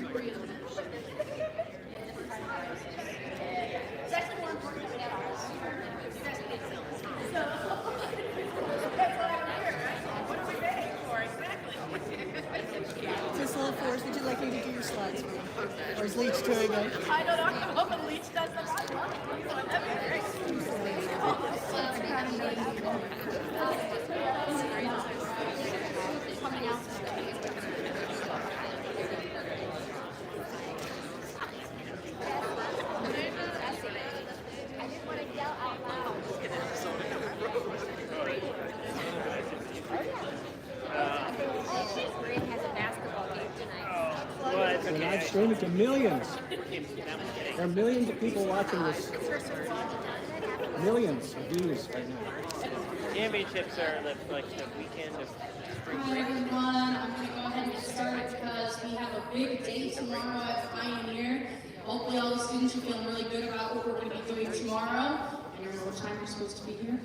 It's actually more important that we have ours. You guys can get films. So that's why we're here, right? What are we paying for? Exactly. Ms. Forrest, would you like me to do your slides for you? Or is Leach doing it? I don't know. I'm hoping Leach does the right one. That'd be great. Coming out. I didn't want to yell out loud. Green has a basketball game tonight. Well, it's And okay. I've streamed it to millions. There are millions of people watching this. Millions of views right now. Championships are like the weekend of spring Hi break. everyone, I'm going to go ahead and get started because we have a big day tomorrow at Pioneer. Hopefully all the students are feeling really good about what we're going to be doing tomorrow. I don't know what time you're supposed to be here.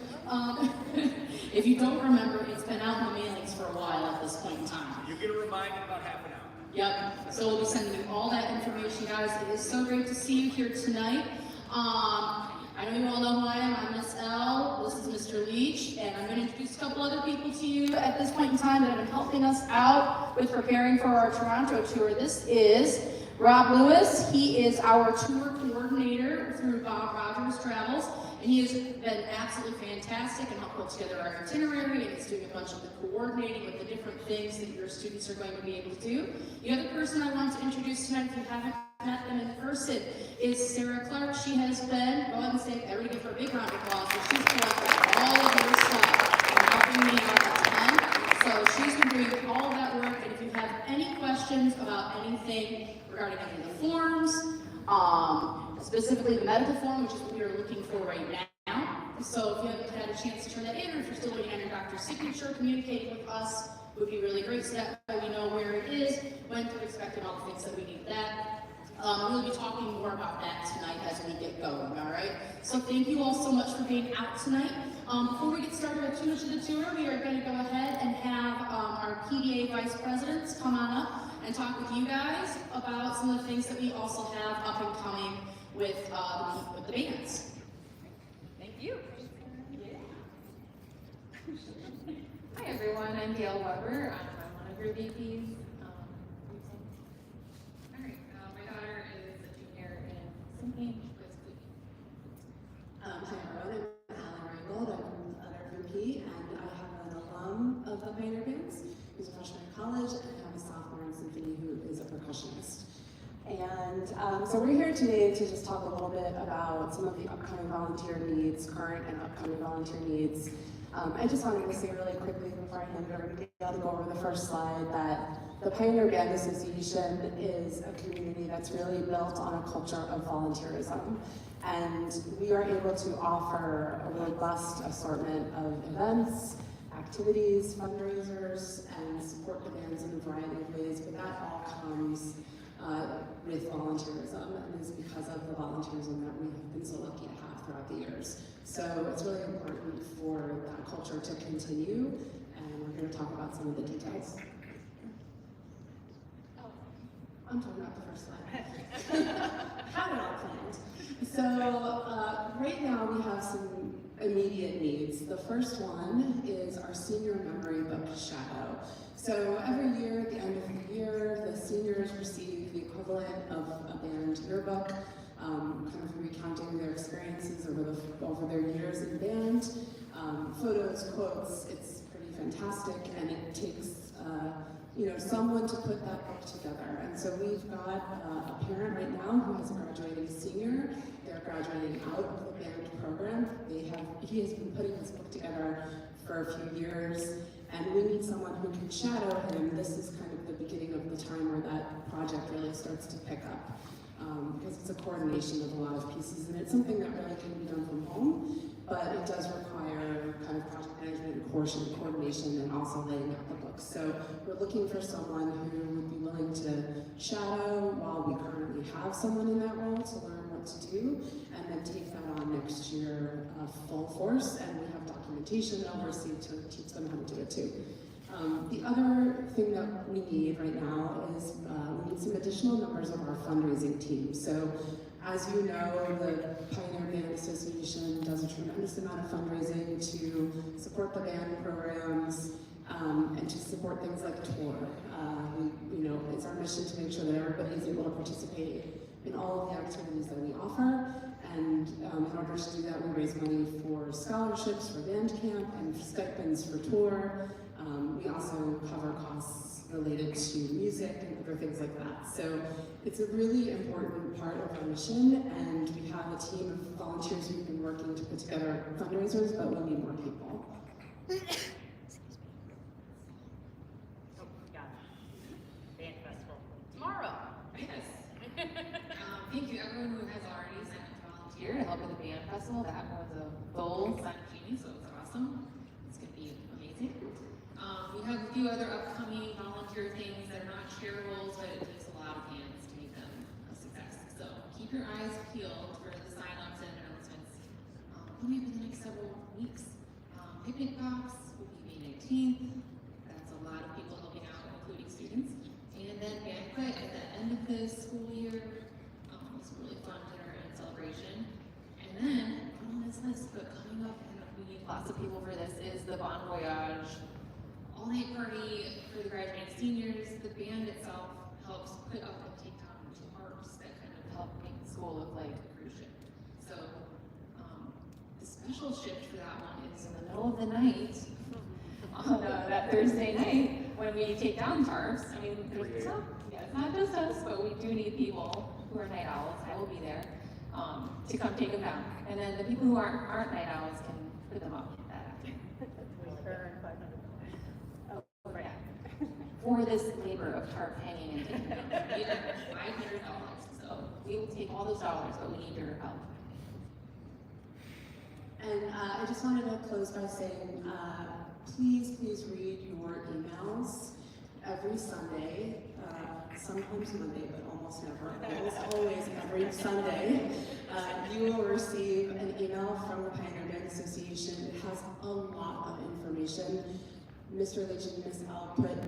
If you don't remember, it's been out in the mailings for a while at this point in time. You get a reminder about half an hour. Yep, so we'll be sending you all that information, guys. It is so great to see you here tonight. I know you all know who I am. I'm Miss L. This is Mr. Leach, and I'm going to introduce a couple other people to you at this point in time that have been helping us out with preparing for our Toronto tour. This is Rob Lewis. He is our tour coordinator through Bob Rogers Travels, and he has been absolutely fantastic and helped put together our itinerary, and he's doing a bunch of the coordinating with the different things that your students are going to be able to do. The other person I want to introduce tonight, if you haven't met them in person, is Sarah Clark. She has been, go ahead and say, everybody give her a big round of applause. So she's collected all of your stuff and helping me out a ton. So she's been doing all of that work, and if you have any questions about anything regarding any of the forms, specifically the medical form, which is what we are looking for right now. So if you haven't had a chance to turn that in, or if you're still waiting on your doctor's signature, communicating with us would be really great, so that way we know where it is, when to expect, and all the things that we need that. We'll be talking more about that tonight as we get going, all right? So thank you all so much for being out tonight. Before we get started with too much of the tour, we are going to go ahead and have our PDA vice presidents come on up and talk with you guys about some of the things that we also have up and coming with the bands. Thank you. Hi everyone, I'm Gail Weber. I'm one of your VPs. Alright, my daughter is a junior in singing. She plays flute. Hi everyone, I'm Allie Reingold. I'm from the other VP, and I have an alum of the Pioneer Bands who's a freshman in college, and I have a sophomore in symphony who is a percussionist. And so we're here today to just talk a little bit about some of the upcoming volunteer needs, current and upcoming volunteer needs. I just wanted to say really quickly before I hand it over to Gail to go over the first slide that the Pioneer Band Association is a community that's really built on a culture of volunteerism. And we are able to offer a robust assortment of events, activities, fundraisers, and support the bands in a variety of ways, but that all comes with volunteerism, and is because of the volunteerism that we have been so lucky to have throughout the years. So it's really important for that culture to continue, and we're going to talk about some of the details. Oh, I'm talking about the first slide. How it all planned. So right now we have some immediate needs. The first one is our senior memory book shadow. So every year, at the end of the year, the seniors receive the equivalent of a band yearbook, kind of recounting their experiences over their years in band, photos, quotes. It's pretty fantastic, and it takes someone to put that book together. And so we've got a parent right now who has a graduating senior. They're graduating out of the band program. He has been putting this book together for a few years, and we need someone who can shadow him. This is kind of the beginning of the time where that project really starts to pick up, because it's a coordination of a lot of pieces, and it's something that really can be done from home, but it does require kind of project management and coordination, and also laying out the books. So we're looking for someone who would be willing to shadow while we currently have someone in that role to learn what to do, and then take that on next year full force, and we have documentation that we'll receive to teach them how to do it too. The other thing that we need right now is we need some additional members of our fundraising team. So as you know, the Pioneer Band Association does a tremendous amount of fundraising to support the band programs and to support things like tour. It's our mission to make sure that everybody is able to participate in all of the activities that we offer. And in order to do that, we raise money for scholarships for band camp and stipends for tour. We also cover costs related to music and other things like that. So it's a really important part of our mission, and we have a team of volunteers who've been working to put together fundraisers, but we need more people. Band festival tomorrow. Yes. Thank you everyone who has already signed up to volunteer to help with the band festival. That was a goal signed up to me, so it's awesome. It's gonna be amazing. We have a few other upcoming volunteer things that are not charitable, but it takes a lot of hands to make them a success. So keep your eyes peeled for the sign-ups and announcements coming up in the next several weeks. Picnic box will be May 19th. That's a lot of people helping out, including students. And then banquet at the end of the school year. It's a really fun dinner and celebration. And then, on this list, but coming up, and we need lots of people for this, is the Bon Voyage all-night party for the graduating seniors. The band itself helps put up and take down tarps that kind of help make the school look like a cruise ship. So, the special shift for that one is in the middle of the night, on that Thursday night, when we take down tarps. I mean, it's not just us, but we do need people who are night owls. I will be there to come take them down. And then the people who aren't night owls can put them up that afternoon. For this labor of tarp hanging and taking down. We need $500. So we will take all those dollars, but we need your help. And I just wanted to close by saying, please read your emails every Sunday, sometimes Monday, but almost never, almost always every Sunday. You will receive an email from the Pioneer Band Association. It has a lot of information. Mr. Leach and Ms. L put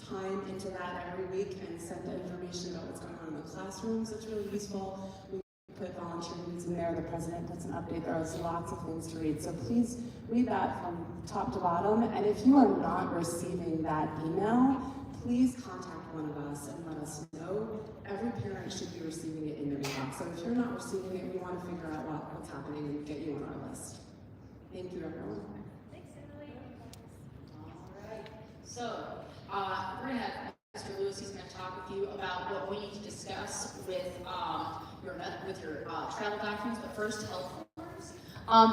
time into that every week and send information about what's going on in the classrooms. It's really useful. We put volunteer needs in there. The president puts an update. There's lots of things to read. So please read that from top to bottom. And if you are not receiving that email, please contact one of us and let us know. Every parent should be receiving it in their inbox. So if you're not receiving it, we want to figure out what's happening and get you on our list. Thank you, everyone. Thanks, Emily. All right. So, we're going to have Mr. Lewis, he's going to talk with you about what we need to discuss with your travel documents, but first, health forms.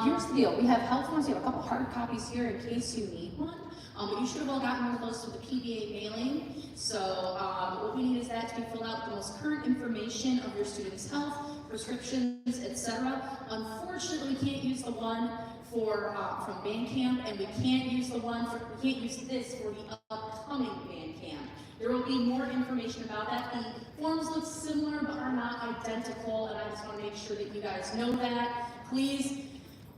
Here's the deal. We have health forms. We have a couple hard copies here in case you need one. But you should have all gotten one of those through the PBA mailing. So what we need is that to be filled out with the most current information of your student's health, prescriptions, etc. Unfortunately, we can't use the one from band camp, and we can't use this for the upcoming band camp. There will be more information about that. The forms look similar but are not identical, and I just want to make sure that you guys know that. Please.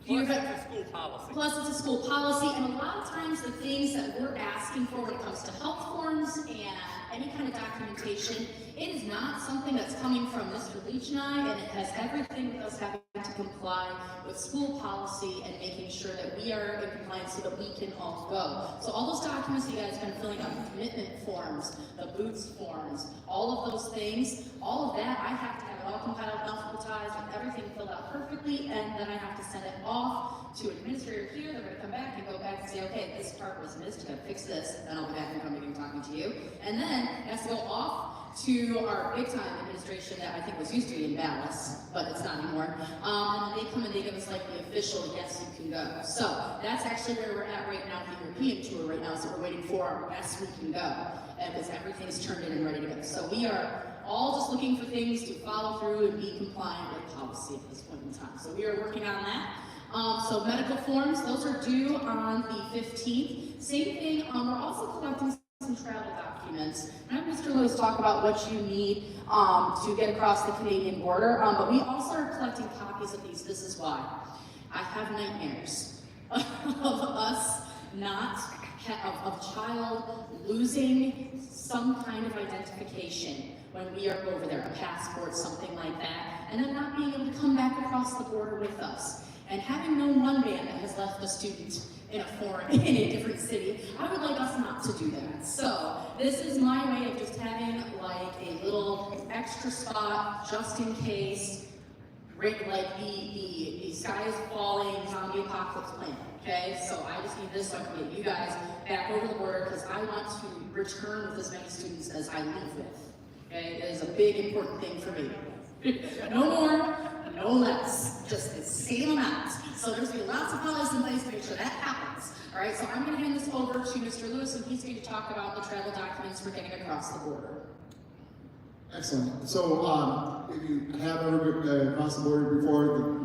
Plus, it's a school policy. Plus, it's a school policy, and a lot of times the things that we're asking for when it comes to health forms and any kind of documentation, it is not something that's coming from Mr. Leach and I, and it has everything with us having to comply with school policy and making sure that we are in compliance so that we can all go. So all those documents you guys have been filling out, the commitment forms, the boots forms, all of those things, all of that, I have to have it all compiled, alphabetized, with everything filled out perfectly, and then I have to send it off to an administrator here. They're going to come back and go back and say, okay, this part was missed, you got to fix this, and then I'll be back and coming and talking to you. And then it has to go off to our big time administration that I think was used to be in Dallas, but it's not anymore. And then they come and they give us like the official yes, you can go. So that's actually where we're at right now, the European tour right now, so we're waiting for our yes, we can go, because everything's turned in and ready to go. So we are all just looking for things to follow through and be compliant with policy at this point in time. So we are working on that. So medical forms, those are due on the 15th. Same thing, we're also collecting some travel documents. I have Mr. Lewis talk about what you need to get across the Canadian border, but we also are collecting copies of these. This is why. I have nightmares of us of a child losing some kind of identification when we are over there, a passport, something like that, and then not being able to come back across the border with us. And having known one band that has left a student in a different city, I would like us not to do that. So this is my way of just having like a little extra spot just in case, like the sky is falling, zombie apocalypse plan. Okay, so I just need this so I can get you guys back over the border because I want to return with as many students as I leave with. Okay, it is a big important thing for me. No more, no less, just the same amount. So there's gonna be lots of policies in place to make sure that happens. All right, so I'm gonna hand this over to Mr. Lewis and he's going to talk about the travel documents for getting across the border. Excellent. So if you have ever crossed the border before,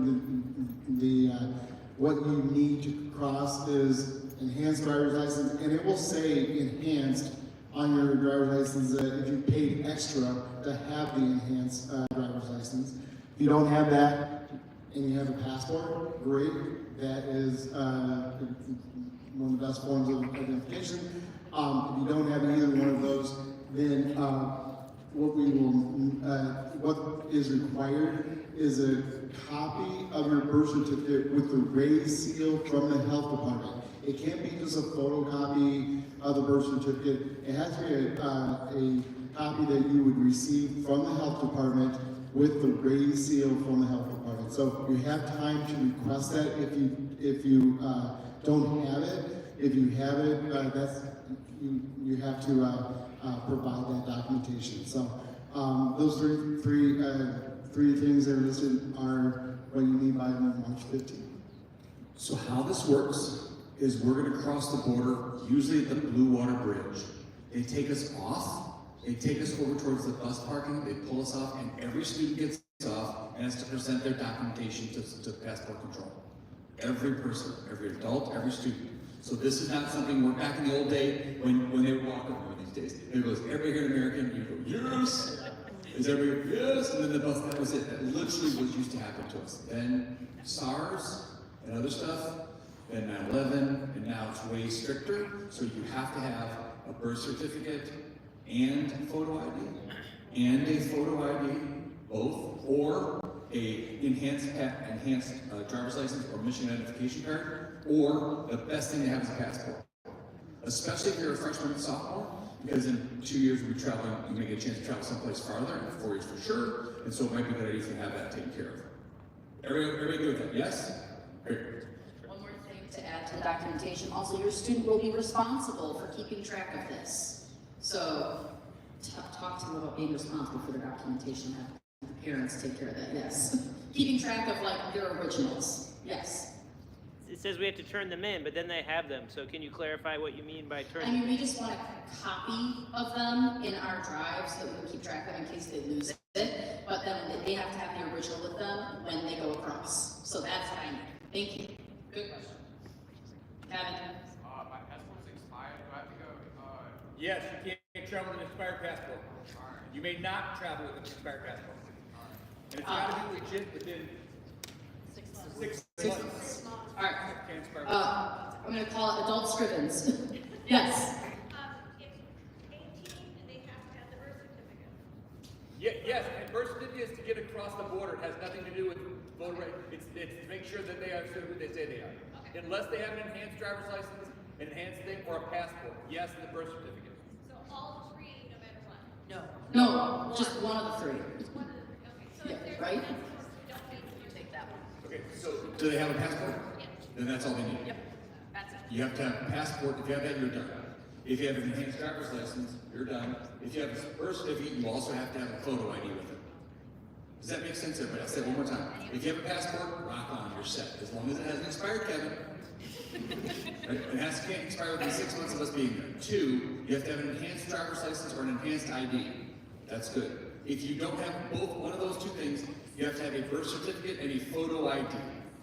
what you need to cross is enhanced driver's license, and it will say enhanced on your driver's license if you paid extra to have the enhanced driver's license. If you don't have that and you have a passport, great. That is one of the best forms of identification. If you don't have either one of those, then what is required is a copy of your birth certificate with the raised seal from the health department. It can't be just a photocopy of the birth certificate. It has to be a copy that you would receive from the health department with the raised seal from the health department. So you have time to request that if you don't have it. If you have it, you have to provide that documentation. So those three things that are listed are what you need by March 15th. So how this works is we're going to cross the border, usually at the Blue Water Bridge. They take us off, they take us over towards the bus parking, they pull us off, and every student gets off and has to present their documentation to passport control. Every person, every adult, every student. So this is not something, we're back in the old day when they were walking over these days. It goes, everybody here in American, you go, yes! Is everybody, yes! And then the bus, that was it. That literally was used to happen to us. Then SARS and other stuff, then 9/11, and now it's way stricter. So you have to have a birth certificate and photo ID, both, or a enhanced driver's license or mission identification card, or the best thing to have is a passport. Especially if you're a freshman and sophomore, because in 2 years we'll be traveling, you may get a chance to travel someplace farther, and 4 years for sure, and so it might be a good idea to have that taken care of. Everybody good with that? Yes? Great. One more thing to add to the documentation. Also, your student will be responsible for keeping track of this. So talk to them about being responsible for the documentation. Have the parents take care of that, yes. Keeping track of like their originals, yes. It says we have to turn them in, but then they have them. So can you clarify what you mean by turn I them mean, we just want a copy of them in our drive so that we can keep track of them in case they lose it. But then they have to have the original with them when they go across. So that's what I need. Thank you. Good question. Kevin? My passport's expired. Do I have to go? Yes, you can't travel with an expired passport. You may not travel with an expired passport. And it's got to be legit within 6 months. All right. Can't expire. I'm going to call it adult scrivens. Yes. If 18, they have to have the birth certificate. Yes, and birth certificate is to get across the border. It has nothing to do with voter rights. It's to make sure that they are who they say they are. Okay. Unless they have an enhanced driver's license, an enhanced thing, or a passport. Yes, the birth certificate. So all three, no matter what? No, just one of the three. One of the, okay, so Yeah, if there's right? one source, we don't need to take that one. Okay, so Do they have a passport? Then that's all they need. Yep, that's it. You have to have a passport. If you have that, you're done. If you have an enhanced driver's license, you're done. If you have a birth certificate, you also have to have a photo ID with it. Does that make sense, everybody? I'll say it one more time. If you have a passport, rock on, you're set. As long as it hasn't expired, Kevin. Right? It can't expire within 6 months of us being there. 2, you have to have an enhanced driver's license or an enhanced ID. That's good. If you don't have one of those two things, you have to have a birth certificate and a photo ID.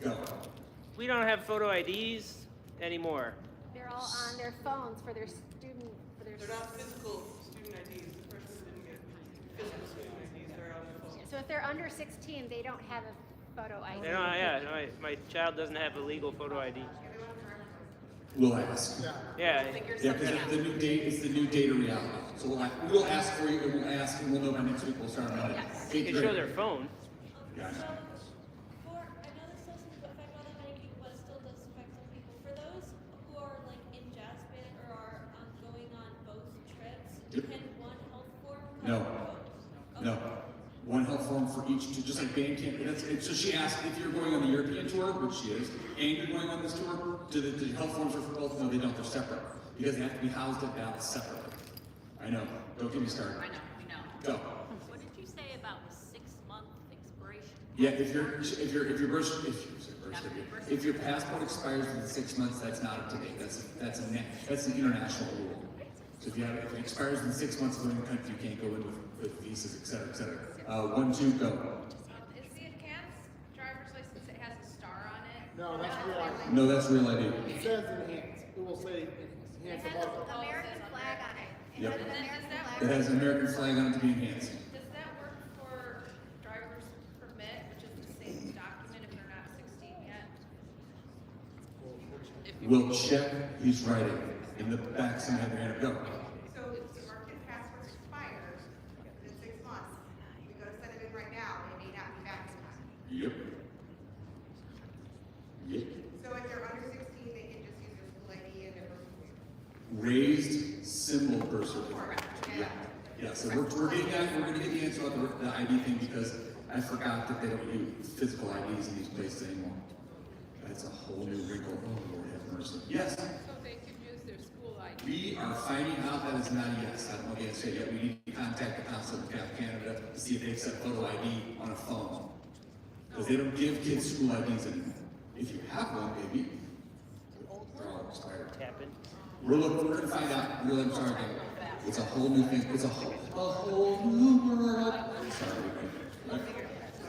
Go. We don't have photo IDs anymore. They're all on their phones for their student, for their. They're not physical student IDs. The person didn't get physical student IDs. They're on their phone. So if they're under 16, they don't have a photo ID. They don't, yeah, no, my child doesn't have a legal photo ID. We'll ask. Yeah. Yeah, because it's the new data reality. So we'll ask for you, and we'll ask, and we'll know by next week. We'll start on it. They can show their phone. Yeah. I know this doesn't affect all that many people, but it still does affect some people. For those who are like in Jasmine or are going on both trips, can one health form cover both? No. One health form for each, just like band camp. So she asked if you're going on the European tour, which she is, and you're going on this tour, do the health forms are for both? No, they don't. They're separate because they have to be housed at Dallas separately. I know. Don't get me started. I know, we know. Go. What did you say about 6-month expiration? Yeah, if your passport expires within 6 months, that's not up to date. That's an international rule. So if it expires within 6 months of going to the country, you can't go in with visas, et cetera, et cetera. 1, 2, go. Is the enhanced driver's license, it has a star on it? No, that's real ID. No, that's real ID. It says enhanced. It will say enhanced above. The American flag on it. It Yep. has an American flag. It has an American flag on it to be enhanced. Does that work for driver's permit, which is the same document if they're not 16 yet? We'll check. He's writing. In the back, somebody had their hand up. Go. So if the American passport expires in 6 months, we go to send it in right now, they may not be back in time. Yep. Yep. So if they're under 16, they can just use their school ID and their birth certificate. Raised symbol birth certificate. Yeah, so we're going to get the answer about the ID thing because I forgot that they don't use physical IDs in these places anymore. That's a whole new wrinkle. Oh, Lord have mercy. Yes? So they can use their school ID? We are finding out that is not a yes. I don't know the answer yet. We need to contact the Consulate of Canada to see if they accept photo ID on a phone. Because they don't give kids school IDs anymore. If you have one, maybe. They're all expired. We're going to find out. I'm sorry, again. It's a whole new thing. It's a whole new world. Sorry, everybody. Right.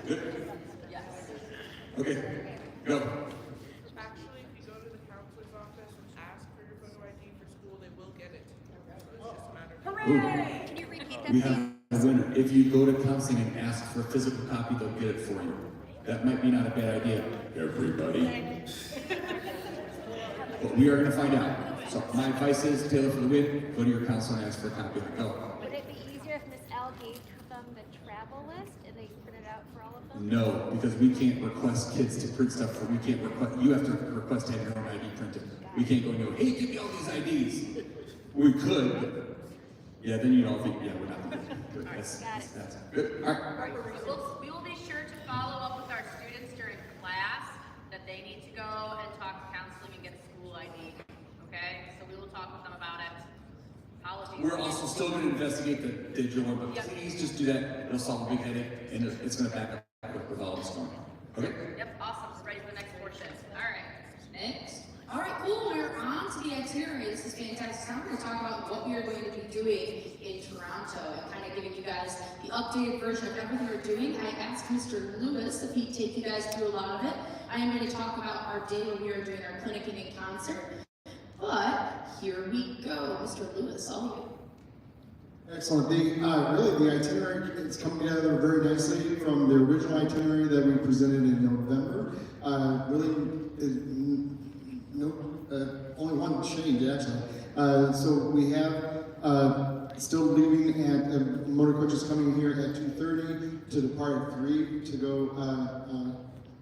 Good? Okay. Go. Actually, if you go to the counselor's office and ask for your photo ID for school, they will get it. So it's just a matter of. Hooray! Can you repeat that, We please? have a winner. If you go to counseling and ask for a physical copy, they'll get it for you. That might be not a bad idea, everybody. But we are going to find out. So my advice is, Taylor, for the win, go to your counselor and ask for a copy of it. Go. Would it be easier if Miss L gave them the travel list and they print it out for all of them? No, because we can't request kids to print stuff for, we can't request, you have to request to have your own ID printed. We can't go and go, hey, give me all these IDs. We could, but, yeah, then you'd all think, yeah, we're not going to do it. That's good. All right. We will be sure to follow up with our students during class that they need to go and talk to counseling and get school ID. Okay? So we will talk with them about it. Apologies. We're also still going to investigate the digital one, but please just do that. It'll solve a big headache, and it's going to back up with all this going on. Okay? Yep, awesome. We're ready for the next portion. All right. Next. All right, cool. We're on to the itinerary. This is fantastic. Time to talk about what we are going to be doing in Toronto and kind of giving you guys the updated version of everything we're doing. I asked Mr. Lewis if he'd take you guys through a lot of it. I am going to talk about our day when we are doing our clinic and in concert. But here we go. Mr. Lewis, all you. Excellent. Really, the itinerary is coming together very nicely from the original itinerary that we presented in November. Only one change, actually. So we have still leaving at motor coaches coming here at 2:30 to depart at 3 to go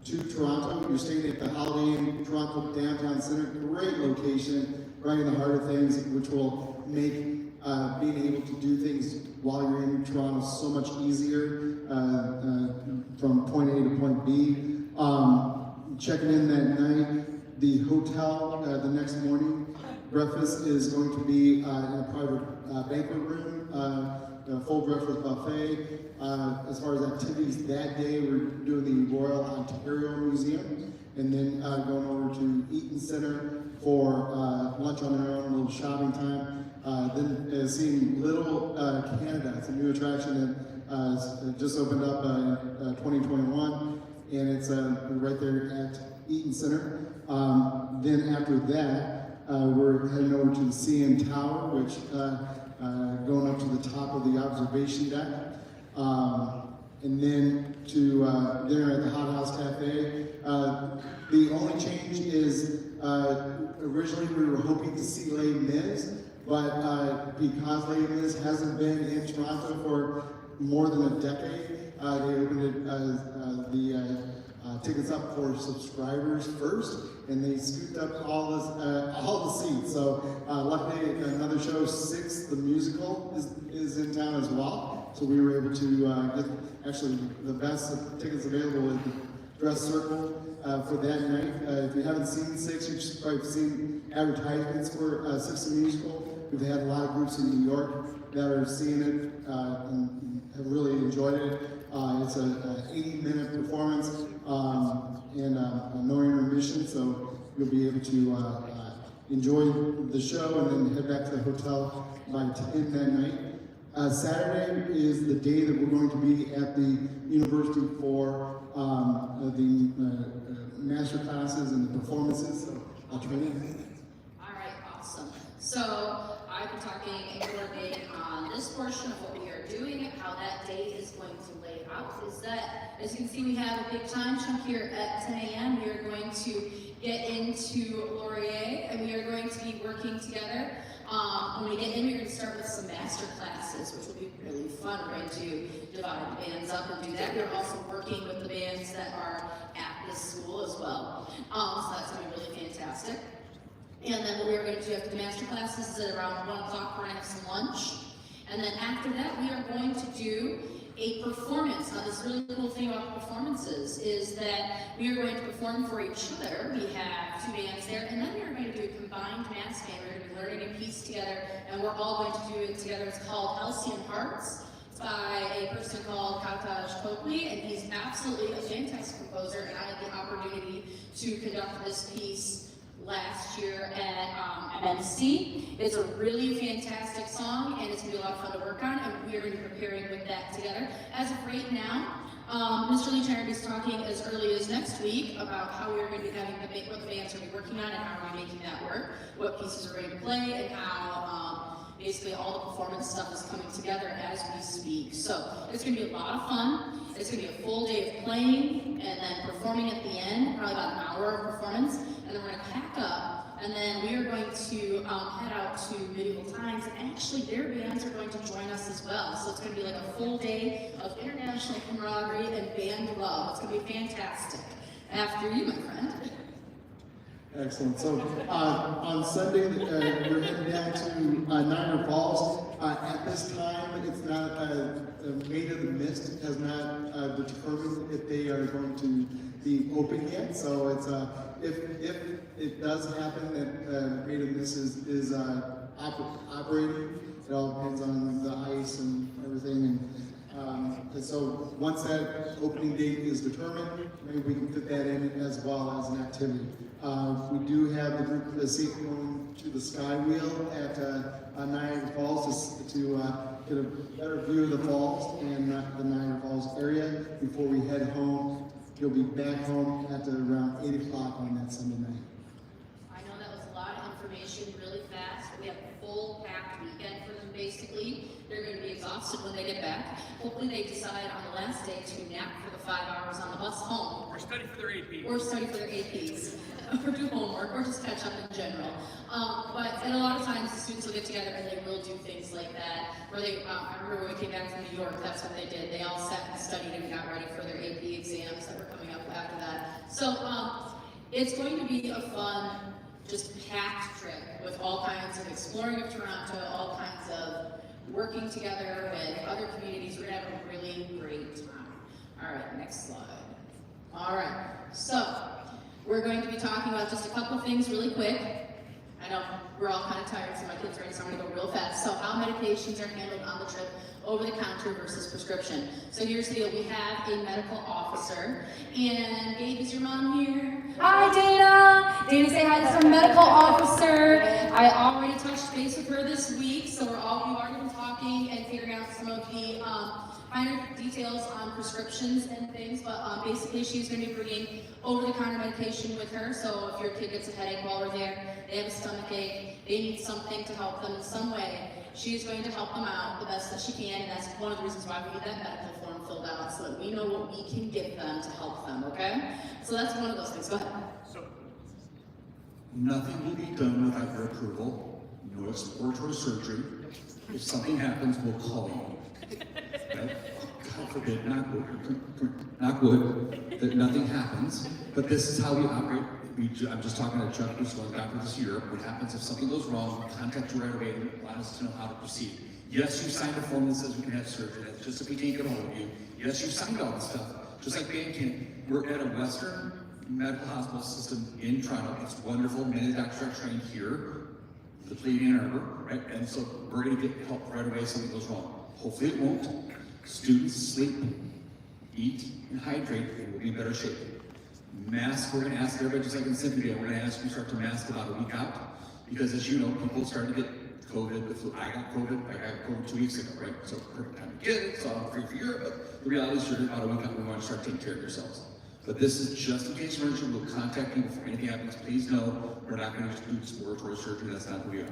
to Toronto. You're staying at the Holiday Inn Toronto Downtown Center. Great location, right in the heart of things, which will make being able to do things while you're in Toronto so much easier from point A to point B. Checking in that night. The hotel the next morning, breakfast is going to be in a private banquet room, a full breakfast buffet. As far as activities that day, we're doing the Royal Ontario Museum, and then going over to Eaton Center for lunch on our own, a little shopping time. Then seeing Little Canada. It's a new attraction that just opened up in 2021, and it's right there at Eaton Center. Then after that, we're heading over to the CN Tower, which going up to the top of the observation deck. and then to dinner at the Hot House Cafe. The only change is originally we were hoping to see Les Mis, but because Les Mis hasn't been in Toronto for more than a decade, they opened the tickets up for subscribers first, and they scooped up all the seats. So luckily, another show, Six the Musical, is in town as well. So we were able to get actually the best tickets available at the Dress Circle for that night. If you haven't seen Six, you've probably seen advertisements for Six the Musical. We've had a lot of groups in New York that are seeing it and have really enjoyed it. It's an 80-minute performance and no intermission, so you'll be able to enjoy the show and then head back to the hotel by 10 that night. Saturday is the day that we're going to be at the university for the master classes and the performances. So I'll turn it in. All right, awesome. So I've been talking and coordinating on this portion of what we are doing, how that day is going to lay out. Is that, as you can see, we have a big time chunk here at 10 a.m. We are going to get into Laurier, and we are going to be working together. When we get in, we're going to start with some master classes, which will be really fun. We're going to divide the bands up and do that. We're also working with the bands that are at this school as well. So that's going to be really fantastic. And then what we are going to do after the master classes is at around 1 o'clock, we're going to have some lunch. And then after that, we are going to do a performance. Now, this really cool thing about performances is that we are going to perform for each other. We have 2 bands there, and then we are going to do a combined mass band. We're going to be learning a piece together, and we're all going to do it together. It's called Halcyon Hearts. It's by a person called Kautaj Copley, and he's absolutely a fantastic composer, and I had the opportunity to conduct this piece last year at MNC. It's a really fantastic song, and it's going to be a lot of fun to work on, and we are going to be preparing with that together. As of right now, Mr. Leach and I are going to be talking as early as next week about how we are going to be having what the bands are going to be working on and how we're making that work, what pieces we're going to play, and how basically all the performance stuff is coming together as we speak. So it's going to be a lot of fun. It's going to be a full day of playing and then performing at the end, probably about an hour of performance, and then we're going to pack up, and then we are going to head out to Medieval Times, and actually their bands are going to join us as well. So it's going to be like a full day of international camaraderie and band love. It's going to be fantastic. After you, my friend. Excellent. So on Sunday, we're heading down to Niagara Falls. At this time, it's not Maid of the Mist has not determined if they are going to be open yet. So it's if it does happen that Maid of the Mist is operating, it all depends on the ice and everything. And so once that opening date is determined, maybe we can fit that in as well as an activity. We do have the group going to the Sky Wheel at Niagara Falls to get a better view of the falls and the Niagara Falls area before we head home. You'll be back home at around 8 o'clock on that Sunday night. I know that was a lot of information really fast. We have a full packed weekend for them basically. They're going to be exhausted when they get back. Hopefully they decide on the last day to nap for the 5 hours on the bus home. Or study for their APs. Or study for their APs. Or do homework, or just catch up in general. And a lot of times the students will get together and they will do things like that. Where they, I remember when we came back from New York, that's what they did. They all sat and studied and got ready for their AP exams that were coming up after that. So it's going to be a fun, just packed trip with all kinds of exploring of Toronto, all kinds of working together with other communities. We're gonna have a really great time. All right, next slide. All right, so we're going to be talking about just a couple things really quick. I know we're all kind of tired, so my kids are ready, so I'm gonna go real fast. So how medications are handled on the trip, over the counter versus prescription. So here's the deal, we have a medical officer, and Gabe, is your mom here? Hi, Dana! Dana, say hi, this is our medical officer. I already touched base with her this week, so we've already been talking and figuring out some of the finer details on prescriptions and things, but basically she's going to be bringing over-the-counter medication with her, so if your kid gets a headache while we're there, they have a stomach ache, they need something to help them in some way, She is going to help them out the best that she can, and that's one of the reasons why we need that medical form filled out, so that we know what we can give them to help them, okay? So that's one of those things. Go ahead. Nothing will be done without your approval. No exploratory surgery. If something happens, we'll call you. Okay? God forbid, knock wood, that nothing happens. But this is how we operate. I'm just talking to Chuck, who's going back with this year. What happens if something goes wrong, contact you right away and allow us to know how to proceed. Yes, you signed a form that says we can have surgery. That's just if we can't get a hold of you. Yes, you signed all this stuff. Just like Bandcamp, we're at a Western medical hospital system in Toronto. It's wonderful. Many doctors are trained here, the Fleet Ann Arbor, right? And so we're going to get help right away if something goes wrong. Hopefully it won't. Students sleep, eat, and hydrate, and we'll be in better shape. Mask, we're going to ask everybody, just like in Symphony, we're going to ask you to start to mask about a week out, because as you know, people started to get COVID, the flu. I got COVID 2 weeks ago, right? So perfect time to get it, so I'm free for Europe, but the reality is you're about a week out, we want to start taking care of yourselves. But this is just in case emergency. We'll contact you before anything happens. Please know we're not going to just do exploratory surgery. That's not who we are.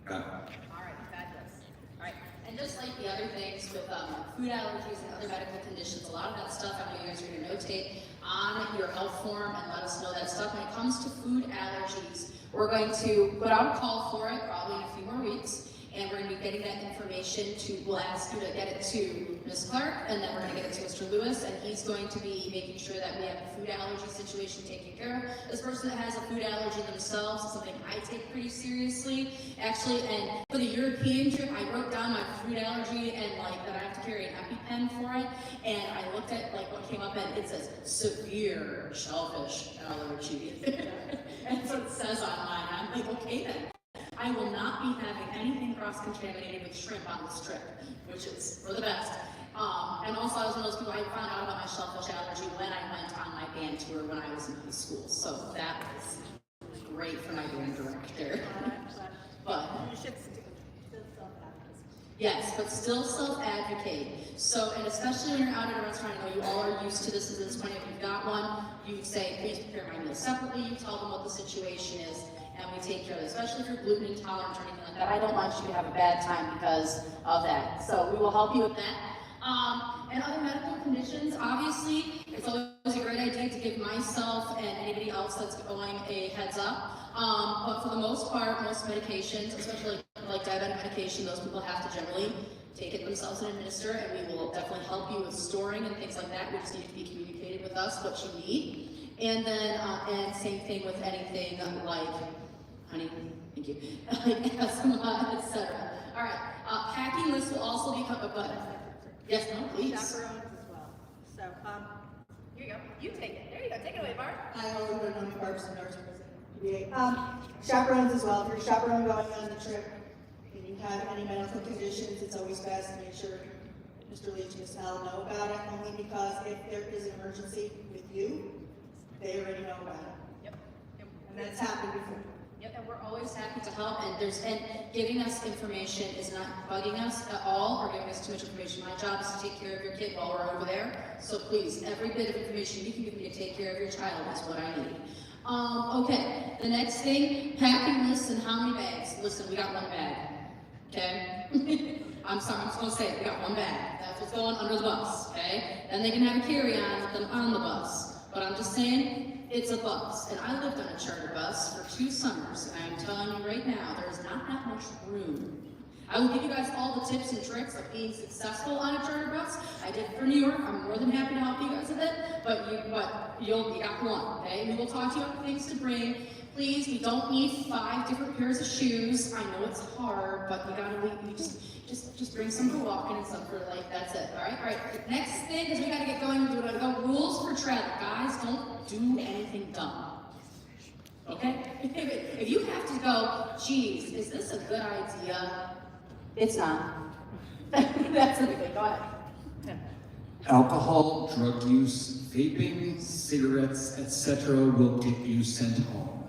Got it. All right, fabulous. All right, and just like the other things with food allergies and other medical conditions, a lot of that stuff I know you guys are going to notate on your health form and let us know that stuff. When it comes to food allergies, we're going to put out a call for it probably in a few more weeks, and we're going to be getting that information we'll ask you to get it to Ms. Clark, and then we're going to get it to Mr. Lewis, and he's going to be making sure that we have the food allergy situation taken care of. This person that has a food allergy themselves is something I take pretty seriously, actually, and for the European trip, I wrote down my food allergy and that I have to carry an EpiPen for it, and I looked at what came up, and it says severe shellfish allergy. And so it says on mine, I'm like, okay then. I will not be having anything cross-contaminated with shrimp on this trip, which is for the best. And also, I was one of those people, I found out about my shellfish allergy when I went on my band tour when I was in high school. So that was great for my band director. But yes, but still self-advocate. So, and especially when you're out at a restaurant, I know you all are used to this at this point. If you've got one, you say, please prepare my meal separately. You tell them what the situation is, and we take care of it, especially if you're gluten intolerant or anything like that. I don't want you to have a bad time because of that. So we will help you with that. And other medical conditions, obviously, it's always a great idea to give myself and anybody else that's going a heads up. But for the most part, most medications, especially like diabetic medication, those people have to generally take it themselves and administer, and we will definitely help you with storing and things like that. We just need to be communicated with us what you need. And then, and same thing with anything like, honey, thank you, like asthma, etc. All right, packing list will also be covered, but yes, no, please. Chaperones as well. So, Here you go. You take it. There you go. Take it away, Barb. I always been on the Barb's and Darts president. Chaperones as well. If you're a chaperone going on the trip and you have any medical conditions, it's always best to make sure Mr. Leach and Ms. Howell know about it, only because if there is an emergency with you, they already know about it. Yep. And that's happened before. Yep, and we're always happy to help, and giving us information is not bugging us at all or giving us too much information. My job is to take care of your kid while we're over there. So please, every bit of information you can give me to take care of your child is what I need. Okay, the next thing, packing lists and how many bags. Listen, we got one bag, okay? I'm sorry, I'm just gonna say it, we got one bag. That's what's going under the bus, okay? Then they can have a carry-on with them on the bus. But I'm just saying, it's a bus, and I lived on a charter bus for 2 summers, and I'm telling you right now, there's not that much room. I will give you guys all the tips and tricks of being successful on a charter bus. I did it for New York. I'm more than happy to help you guys with it, but you got one, okay? We will talk to you about things to bring. Please, we don't need 5 different pairs of shoes. I know it's hard, but you just bring some for walking and some for that's it. All right. Next thing is we gotta get going. We're gonna go rules for travel. Guys, don't do anything dumb. Okay? If you have to go, geez, is this a good idea? It's not. That's the big thing. Go ahead. Alcohol, drug use, vaping, cigarettes, etc. will get you sent home.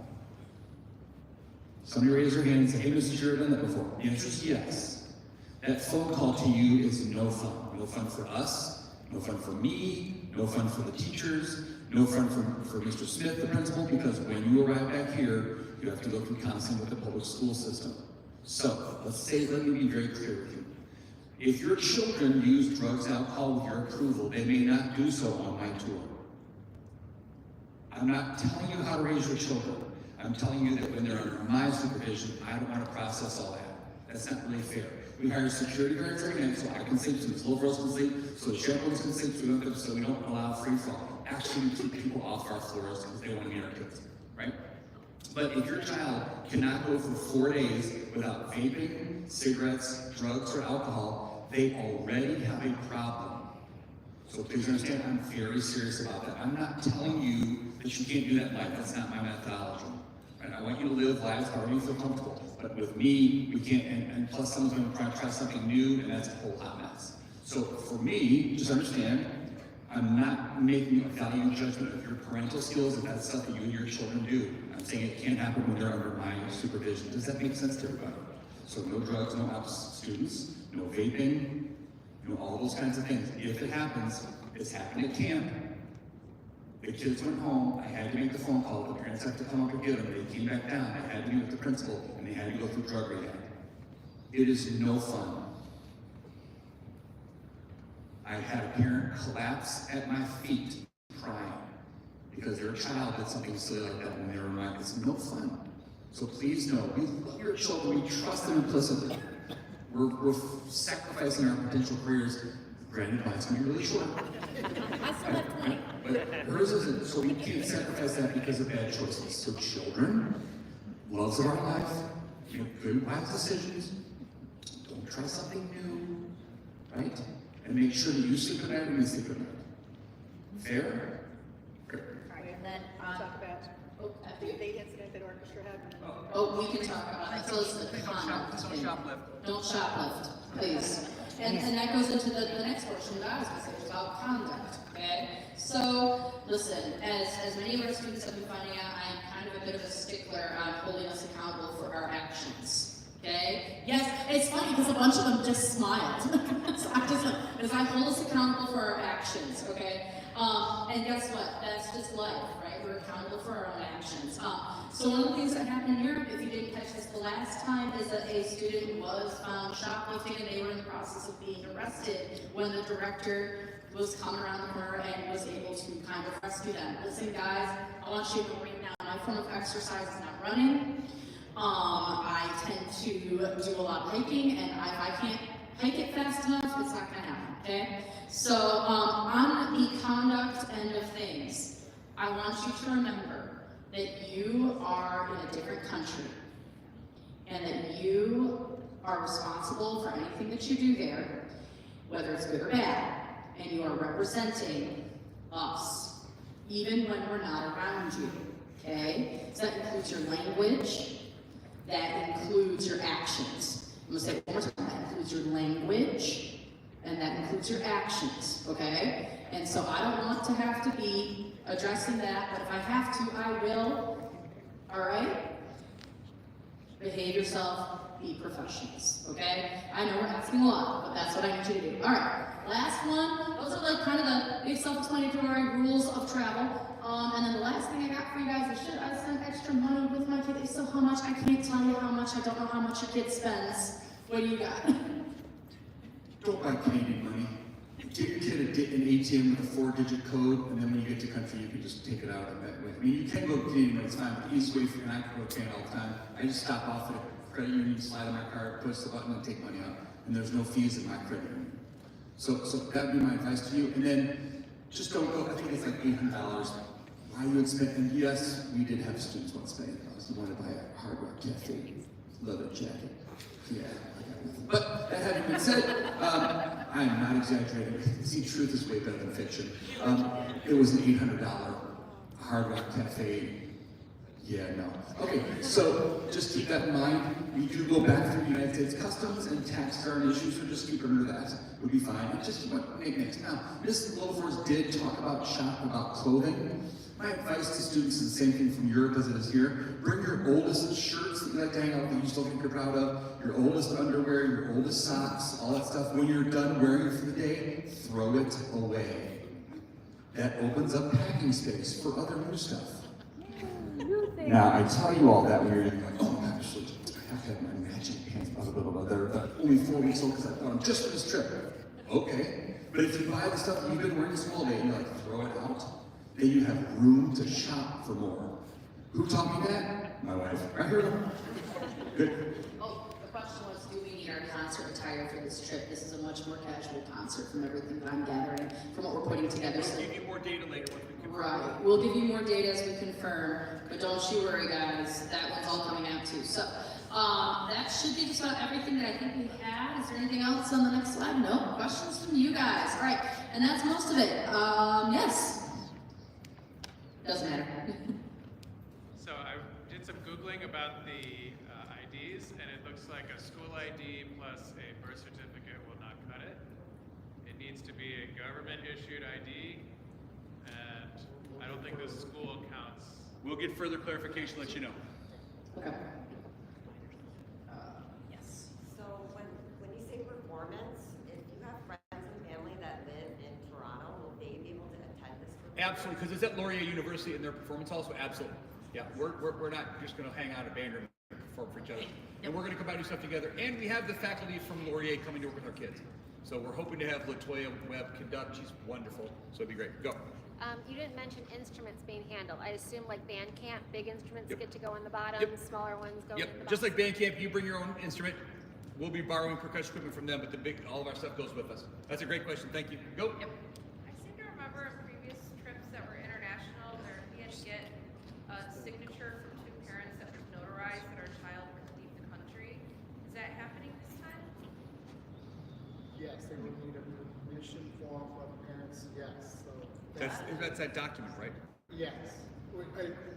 Somebody raise their hand and say, hey, Mrs. You've done that before. The answer is yes. That phone call to you is no fun. No fun for us, no fun for me, no fun for the teachers, no fun for Mr. Smith, the principal, because when you arrive back here, you have to go through counseling with the public school system. So, let me be very clear with you. If your children use drugs, alcohol with your approval, they may not do so on my tour. I'm not telling you how to raise your children. I'm telling you that when they're under my supervision, I don't want to process all that. That's not really fair. We hire security guards every night so I can sleep, so the little girls can sleep, so the chaperones can sleep, so we don't allow free fall. Actually, we keep people off our floors because they want to meet our kids, right? But if your child cannot go for 4 days without vaping, cigarettes, drugs, or alcohol, they already have a problem. So please understand, I'm very serious about that. I'm not telling you that you can't do that in life. That's not my methodology. Right? I want you to live lives however you feel comfortable. But with me, we can't, and plus someone's going to try something new, and that's a whole hot mess. So for me, just understand, I'm not making a value judgment of your parental skills if that's stuff that you and your children do. I'm saying it can't happen when they're under my supervision. Does that make sense to everybody? So no drugs, no alcohol, students, no vaping, all those kinds of things. If it happens, it's happened at camp. The kids went home, I had to make the phone call, the parents had to come up and get them, they came back down, I had to meet with the principal, and they had to go through drug rehab. It is no fun. I had a parent collapse at my feet, crying, because their child did something silly like that when they were mine. It's no fun. So please know, we love your children, we trust them implicitly. We're sacrificing our potential careers. Granted, mine's gonna be really short. I still have 20. But hers isn't, so we can't sacrifice that because of bad choices. So children, loves of our life, make good, wise decisions. Don't try something new, right? And make sure that you sleep at night and we sleep at night. Fair? Great. Alright, and then, Talk about the incident that orchestra had. Oh, we can talk about it. So it's the conduct thing. Don't shoplift, please. And that goes into the next portion that I was going to say, is about conduct, okay? So, listen, as many of our students have been finding out, I'm kind of a bit of a stickler on holding us accountable for our actions, okay? Yes, it's funny because a bunch of them just smiled. So as I hold us accountable for our actions, okay? And guess what? That's just life, right? We're accountable for our own actions. So one of the things that happened in Europe, if you didn't catch this the last time, is that a student was found shoplifting and they were in the process of being arrested when the director was coming around the corner and was able to kind of rescue them. Listen guys, I want you to know right now, my form of exercise is not running. I tend to do a lot of hiking, and if I can't hike it fast enough, it's not gonna happen, okay? So on the conduct end of things, I want you to remember that you are in a different country and that you are responsible for anything that you do there, whether it's good or bad, and you are representing us, even when we're not around you, okay? So that includes your language, that includes your actions. I'm gonna say it one more time, that includes your language, and that includes your actions, okay? And so I don't want to have to be addressing that, but if I have to, I will, all right? Behave yourself, be professionals, okay? I know we're asking a lot, but that's what I need you to do. All right, last one, those are like kind of the big self-explanatory rules of travel. And then the last thing I got for you guys is, should I spend extra money with my kid? If so, how much? I can't tell you how much. I don't know how much your kid spends. What do you got? Don't buy Canadian money. Get your kid an ATM with a 4-digit code, and then when you get to country, you can just take it out and that way. I mean, you can go Canadian money, it's fine, but the easiest way for you, and I can go Canada all the time, I just stop off at a credit union, slide on my card, push the button, and take money out, and there's no fees in my credit union. So that'd be my advice to you, and then just don't go, I think it's like $800. Why you would spend, and yes, we did have students once spend $800. You want to buy a Hard Rock Cafe leather jacket. Yeah, I got nothing. But that having been said, I'm not exaggerating. See, truth is way better than fiction. It was an $800 Hard Rock Cafe. Yeah, no. Okay, so just keep that in mind. We do go back through the United States Customs and tax are an issue, so just keep remember that. We'll be fine. And just what next. Now, Ms. Loafers did talk about clothing. My advice to students is the same thing from Europe as it is here. Bring your oldest shirts that you like to hang out with that you still think you're proud of, your oldest underwear, your oldest socks, all that stuff. When you're done wearing it for the day, throw it away. That opens up packing space for other new stuff. Now, I tell you all that when you're like, oh my gosh, I have to have my matching pants. blah, blah, blah, blah. They're only 4 weeks old because I bought them just for this trip. Okay. But if you buy the stuff that you've been wearing this all day and you like throw it out, then you have room to shop for more. Who taught me that? My wife. I heard them. Good. Oh, the question was, do we need our concert attire for this trip? This is a much more casual concert from everything that I'm gathering, from what we're putting together. We'll give you more data later once we confirm. Right, we'll give you more data as we confirm, but don't you worry, guys, that one's all coming out too. So, that should be just about everything that I think we had. Is there anything else on the next slide? No, questions from you guys. All right, and that's most of it. Yes. Doesn't matter. So I did some Googling about the IDs, and it looks like a school ID plus a birth certificate will not cut it. It needs to be a government-issued ID, and I don't think the school counts. We'll get further clarification, let you know. Okay. Yes. So when you say performance, if you have friends and family that live in Toronto, will they be able to attend this performance? Absolutely, because it's at Laurier University in their performance hall, so absolutely. Yeah, we're not just gonna hang out at a band room and perform for each other. And we're gonna combine new stuff together, and we have the faculty from Laurier coming to work with our kids. So we're hoping to have LaToya Webb conduct, she's wonderful, so it'd be great, go. You didn't mention instruments being handled. I assume like band camp, big instruments Yep. get to go in the bottom, Yep. smaller ones go in the Yep, bottom. just like band camp, you bring your own instrument, we'll be borrowing percussion equipment from them, but all of our stuff goes with us. That's a great question, thank you, go. I seem to remember in previous trips that were international, where we had to get a signature from 2 parents that was notarized that our child could leave the country. Is that happening this time? Yes, they would need a permission form from parents, yes, so. That's that document, right? Yes. What document?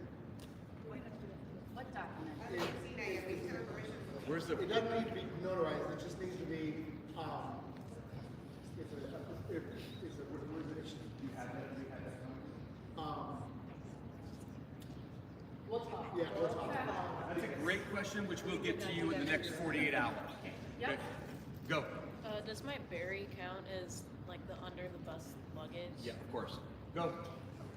Where's the? It doesn't need to be notarized, it just needs to be, We'll talk. Yeah, we'll talk. That's a great question, which we'll get to you in the next 48 hours. Okay? Go. Does my berry count as like the under the bus luggage? Yeah, of course. Go.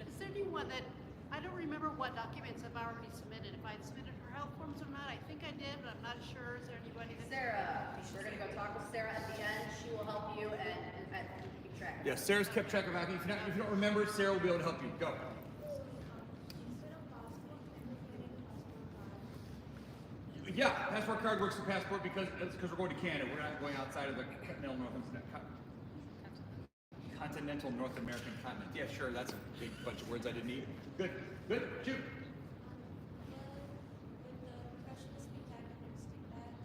Is there anyone that, I don't remember what documents I've already submitted, if I submitted her health forms or not, I think I did, but I'm not sure, is there anybody that? Sarah, we're gonna go talk with Sarah at the end, she will help you and keep track. Yeah, Sarah's kept track of everything. If you don't remember, Sarah will be able to help you. Go. Yeah, passport card works for passport because we're going to Canada. We're not going outside of the continental North American continent. Yeah, sure. That's a big bunch of words I didn't need. Good. Good. Shoot.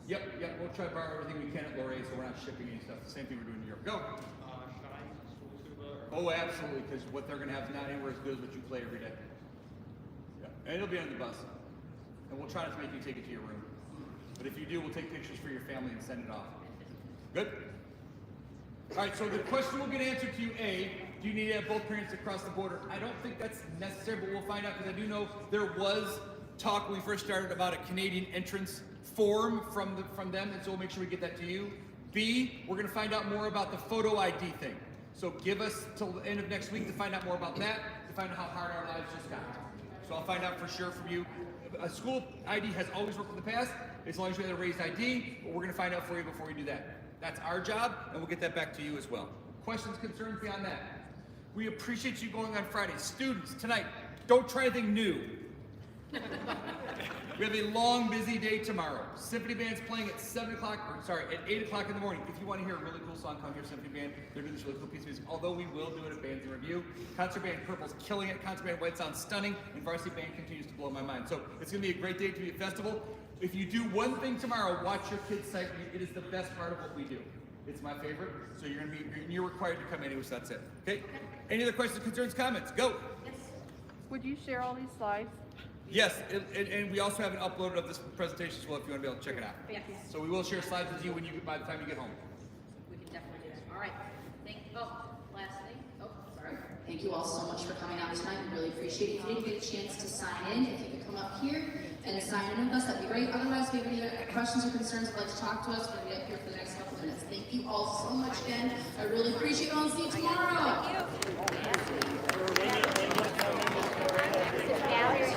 Yep. We'll try to borrow everything we can at Laurier, so we're not shipping any stuff. The same thing we're doing in Europe. Go. Oh, absolutely, because what they're going to have is not anywhere as good as what you play every day. Yeah. And it'll be on the bus. And we'll try not to make you take it to your room. But if you do, we'll take pictures for your family and send it off. Good? All right, so the question will get answered to you, A, do you need to have both parents across the border? I don't think that's necessary, but we'll find out, because I do know there was talk when we first started about a Canadian entrance form from them, and so we'll make sure we get that to you. B, we're gonna find out more about the photo ID thing. So give us till the end of next week to find out more about that, to find out how hard our lives just got. So I'll find out for sure from you. A school ID has always worked in the past, as long as you have a raised ID, but we're gonna find out for you before we do that. That's our job, and we'll get that back to you as well. Questions, concerns beyond that? We appreciate you going on Friday. Students, tonight, don't try anything new. We have a long, busy day tomorrow. Symphony Band's playing at at 8 o'clock in the morning. If you want to hear a really cool song, come here, Symphony Band. They're doing this really cool piece of music, although we will do it at Bands in Review. Concert Band Purple's killing it. Concert Band White sounds stunning, and Varsity Band continues to blow my mind. So it's going to be a great day to be a festival. If you do one thing tomorrow, watch your kids' site. It is the best part of what we do. It's my favorite, so you're required to come anyway, so that's it. Okay? Any other questions, concerns, comments? Go. Yes. Would you share all these slides? Yes, and we also have an upload of this presentation as well if you want to be able to check it out. Yes. So we will share slides with you by the time you get home. We can definitely do that. All right, last thing, sorry. Thank you all so much for coming out tonight. We really appreciate it. If you didn't get a chance to sign in, if you could come up here and sign in with us, that'd be great. Otherwise, if you have any other questions or concerns, would like to talk to us, we're going to be up here for the next couple of minutes. Thank you all so much again. I really appreciate it. I'll see you tomorrow. Valerie,